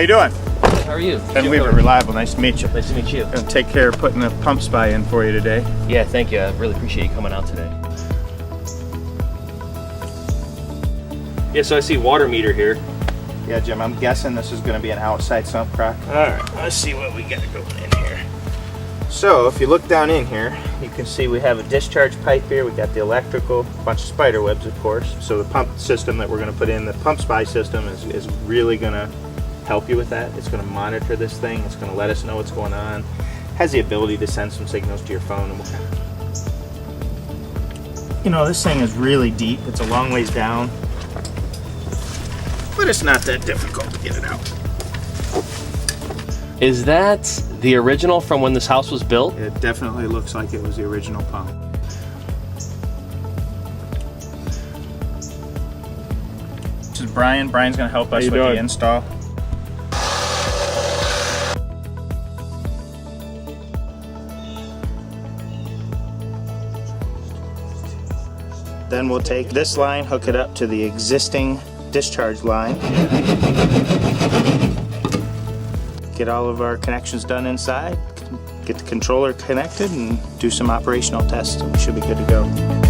you doing? How are you? Ben Weaver, Reliable. Nice to meet you. Nice to meet you. Gonna take care of putting the PumpSpy in for you today. Yeah, thank you. I really appreciate you coming out today. Yeah, so I see water meter here. Yeah, Jim, I'm guessing this is going to be an outside sump crack. Alright, let's see what we got going in here. So, if you look down in here, you can see we have a discharge pipe here. We got the electrical, a bunch of spider webs, of course. So the pump system that we're going to put in, the PumpSpy system, is really going to help you with that. It's going to monitor this thing. It's going to let us know what's going on. Has the ability to send some signals to your phone. You know, this thing is really deep. It's a long ways down. But it's not that difficult to get it out. Is that the original from when this house was built? It definitely looks like it was the original pump. This is Brian. Brian's going to help us with the install. Then we'll take this line, hook it up to the existing discharge line. Get all of our connections done inside, get the controller connected, and do some operational tests, and we should be good to go.